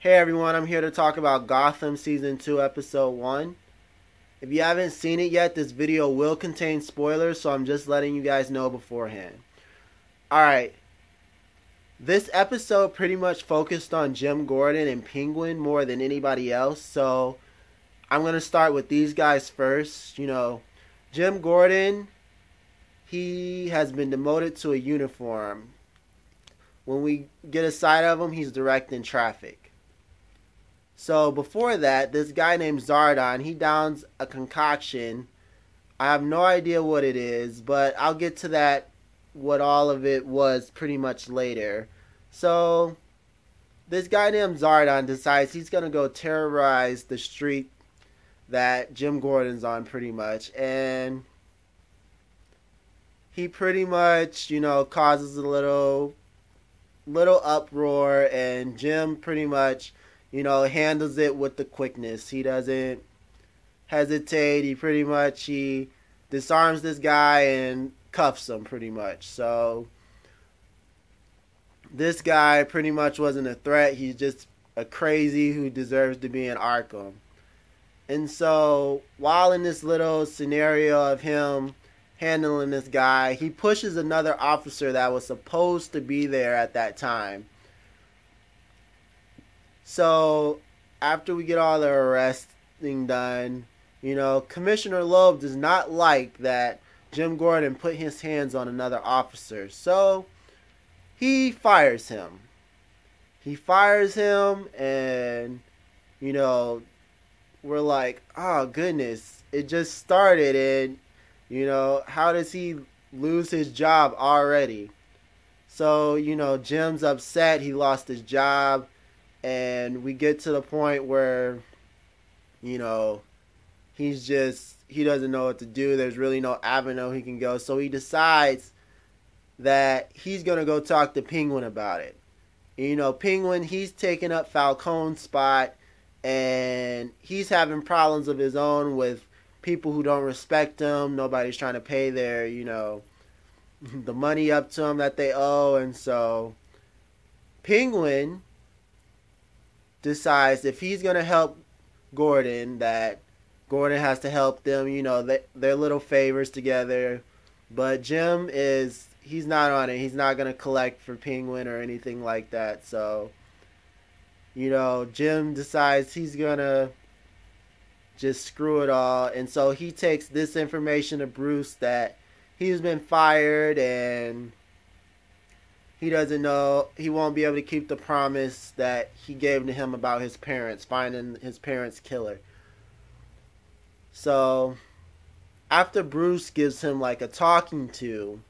Hey everyone, I'm here to talk about Gotham Season 2, Episode 1. If you haven't seen it yet, this video will contain spoilers, so I'm just letting you guys know beforehand. Alright, this episode pretty much focused on Jim Gordon and Penguin more than anybody else, so I'm going to start with these guys first. Jim Gordon, he has been demoted to a uniform. When we get a sight of him, he's directing traffic. So before that, this guy named Zardon, he downs a concoction. I have no idea what it is, but I'll get to that, what all of it was pretty much later. So this guy named Zardon decides he's going to go terrorize the street that Jim Gordon's on pretty much. And he pretty much, causes a little uproar, and Jim pretty much handles it with the quickness. He doesn't hesitate. He disarms this guy and cuffs him pretty much. So this guy pretty much wasn't a threat. He's just a crazy who deserves to be in Arkham. And so while in this little scenario of him handling this guy, he pushes another officer that was supposed to be there at that time. So after we get all the arresting done, Commissioner Loeb does not like that Jim Gordon put his hands on another officer. So he fires him. And, we're like, oh goodness, it just started, and, how does he lose his job already? So, Jim's upset. He lost his job. And we get to the point where, he doesn't know what to do. There's really no avenue he can go. So he decides that he's going to go talk to Penguin about it. Penguin, he's taking up Falcone's spot, and he's having problems of his own with people who don't respect him. Nobody's trying to pay their, the money up to him that they owe. And so Penguin decides if he's going to help Gordon, that Gordon has to help them. They're little favors together. But Jim he's not on it. He's not going to collect for Penguin or anything like that. So, Jim decides he's going to just screw it all. And so he takes this information to Bruce that he's been fired, and he doesn't know, he won't be able to keep the promise that he gave to him about his parents, finding his parents' killer. So after Bruce gives him like a talking to,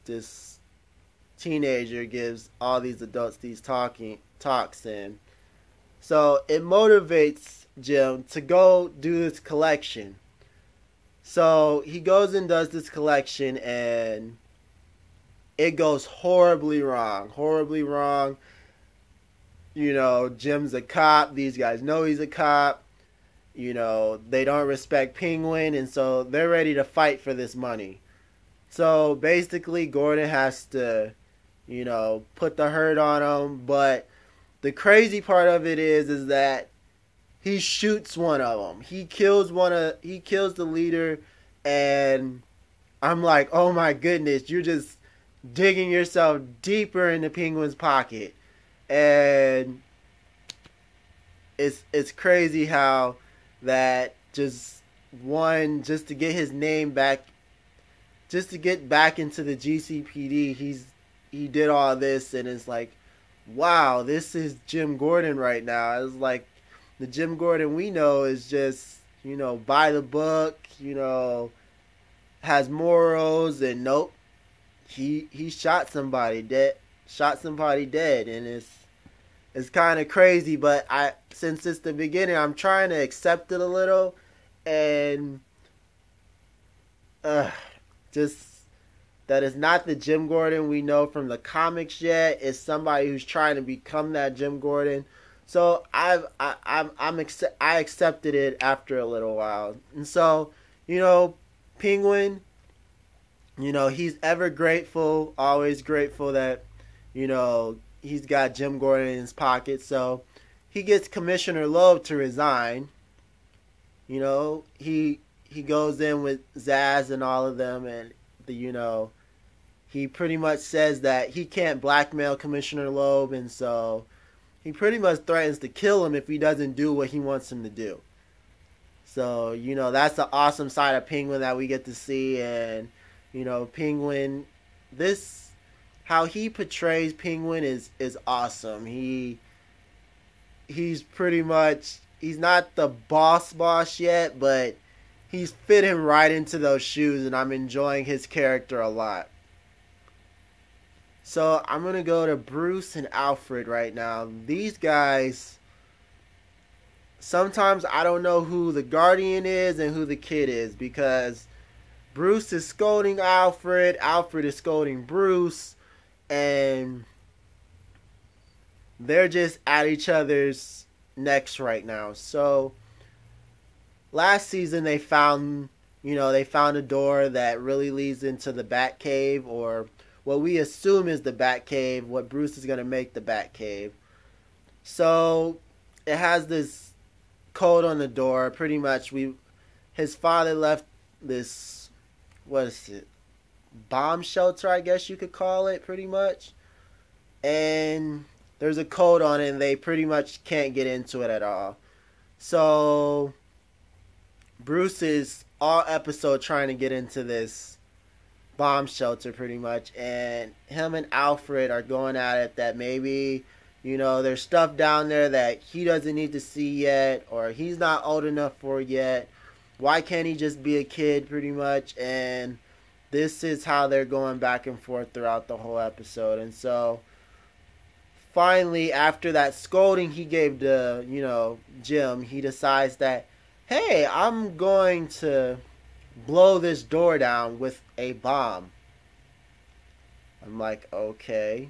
this teenager gives all these adults these talks in. So it motivates Jim to go do this collection. So he goes and does this collection, and it goes horribly wrong. Jim's a cop. These guys know he's a cop. They don't respect Penguin, and so they're ready to fight for this money. So basically, Gordon has to, put the hurt on him. But the crazy part of it is that he shoots one of them. He kills the leader, and I'm like, oh my goodness, you're just digging yourself deeper into Penguin's pocket. And it's crazy how that just to get his name back, just to get back into the GCPD, he did all this, and it's like, wow, this is Jim Gordon right now. It's like the Jim Gordon we know is just, by the book, has morals, and nope. He shot somebody dead, and it's kind of crazy. But since it's the beginning, I'm trying to accept it a little, and just that is not the Jim Gordon we know from the comics yet. It's somebody who's trying to become that Jim Gordon. So I accepted it after a little while, and so Penguin. He's ever grateful, always grateful that, he's got Jim Gordon in his pocket. So he gets Commissioner Loeb to resign. You know, he goes in with Zaz and all of them, and he pretty much says that he can't blackmail Commissioner Loeb, and so he pretty much threatens to kill him if he doesn't do what he wants him to do. So, that's the awesome side of Penguin that we get to see. And, Penguin, how he portrays Penguin is awesome. He's pretty much, he's not the boss yet, but he's fitting right into those shoes, and I'm enjoying his character a lot. So I'm going to go to Bruce and Alfred right now. These guys, sometimes I don't know who the Guardian is and who the kid is, because Bruce is scolding Alfred, Alfred is scolding Bruce, and they're just at each other's necks right now. So last season they found a door that really leads into the Batcave, or what we assume is the Batcave, what Bruce is going to make the Batcave. So it has this code on the door. Pretty much his father left this, what is it, bomb shelter, I guess you could call it, pretty much. And there's a code on it, and they pretty much can't get into it at all. So Bruce is all episode trying to get into this bomb shelter, pretty much, and him and Alfred are going at it that maybe, there's stuff down there that he doesn't need to see yet, or he's not old enough for yet. Why can't he just be a kid, pretty much? And this is how they're going back and forth throughout the whole episode. And so finally, after that scolding he gave to, Jim, he decides that, hey, I'm going to blow this door down with a bomb. I'm like, okay.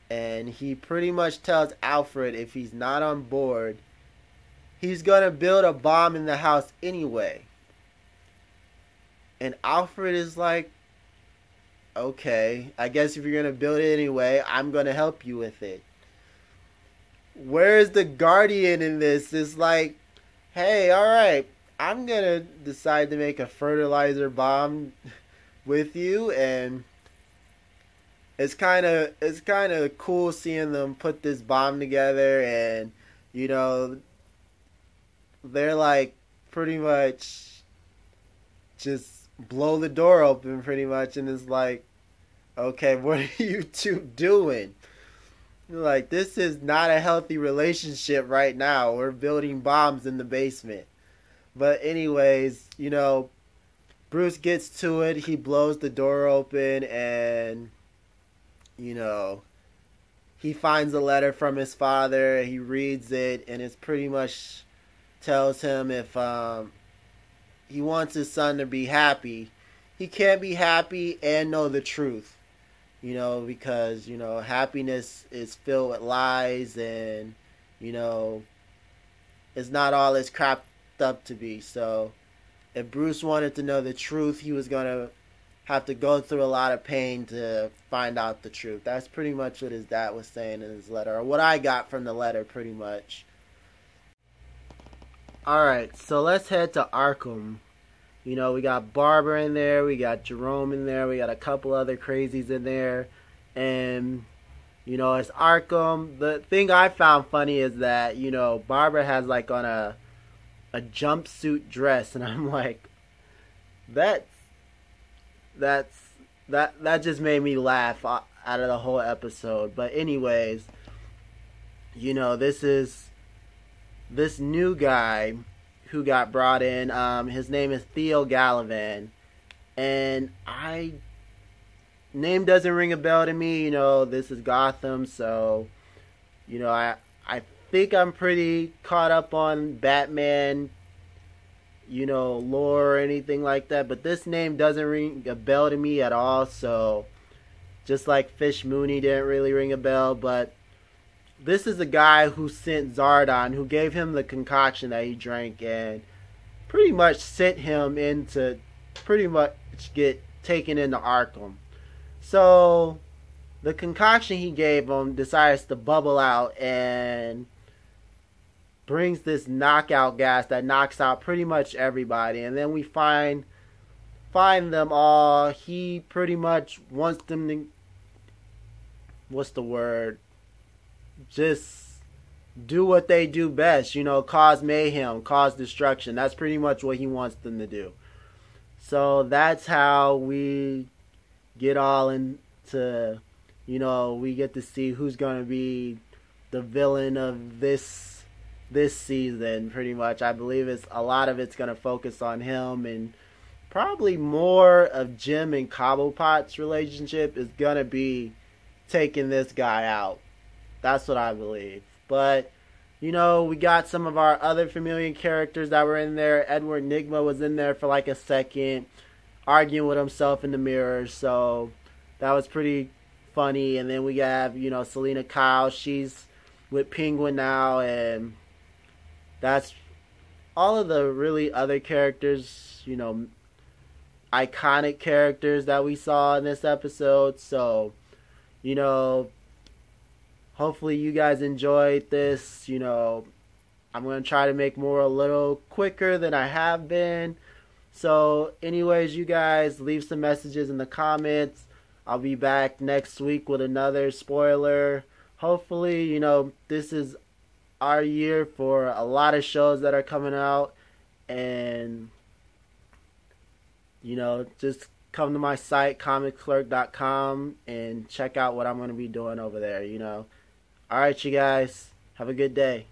And he pretty much tells Alfred if he's not on board, he's gonna build a bomb in the house anyway. And Alfred is like, okay, I guess if you're gonna build it anyway, I'm gonna help you with it. Where's the Guardian in this? It's like, hey, alright, I'm gonna decide to make a fertilizer bomb with you, and it's kind of cool seeing them put this bomb together, and they're like pretty much just blow the door open pretty much, and it's like, okay, what are you two doing? Like, this is not a healthy relationship right now. We're building bombs in the basement. But anyways, Bruce gets to it. He blows the door open, and, he finds a letter from his father. He reads it, and it's pretty much tells him if he wants his son to be happy, he can't be happy and know the truth. Because, happiness is filled with lies, and, it's not all it's cracked up to be. So if Bruce wanted to know the truth, he was going to have to go through a lot of pain to find out the truth. That's pretty much what his dad was saying in his letter, or what I got from the letter, pretty much. Alright, so let's head to Arkham. We got Barbara in there, we got Jerome in there, we got a couple other crazies in there, and, it's Arkham. The thing I found funny is that, Barbara has, like, on a jumpsuit dress, and I'm like, that just made me laugh out of the whole episode. But anyways, this new guy who got brought in, his name is Theo Gallivan, and name doesn't ring a bell to me. This is Gotham, so I think I'm pretty caught up on Batman lore or anything like that, but this name doesn't ring a bell to me at all. So just like Fish Mooney didn't really ring a bell, but this is the guy who sent Zardon, who gave him the concoction that he drank, and pretty much sent him into pretty much get taken into Arkham. So the concoction he gave him decides to bubble out and brings this knockout gas that knocks out pretty much everybody. And then we find them all. He pretty much wants them to, what's the word? Just do what they do best, you know, cause mayhem, cause destruction. That's pretty much what he wants them to do. So that's how we get all into, you know, we get to see who's going to be the villain of this season, pretty much. I believe a lot of it's going to focus on him, and probably more of Jim and Cobblepot's relationship is going to be taking this guy out. That's what I believe. But, you know, we got some of our other familiar characters that were in there. Edward Nygma was in there for like a second, arguing with himself in the mirror. So that was pretty funny. And then we have, you know, Selena Kyle. She's with Penguin now. And that's all of the really other characters, you know, iconic characters that we saw in this episode. So, you know, hopefully you guys enjoyed this. You know, I'm going to try to make more a little quicker than I have been. So anyways, you guys leave some messages in the comments. I'll be back next week with another spoiler. Hopefully, you know, this is our year for a lot of shows that are coming out. And, you know, just come to my site, comicclerk.com, and check out what I'm going to be doing over there, you know. Alright, you guys. Have a good day.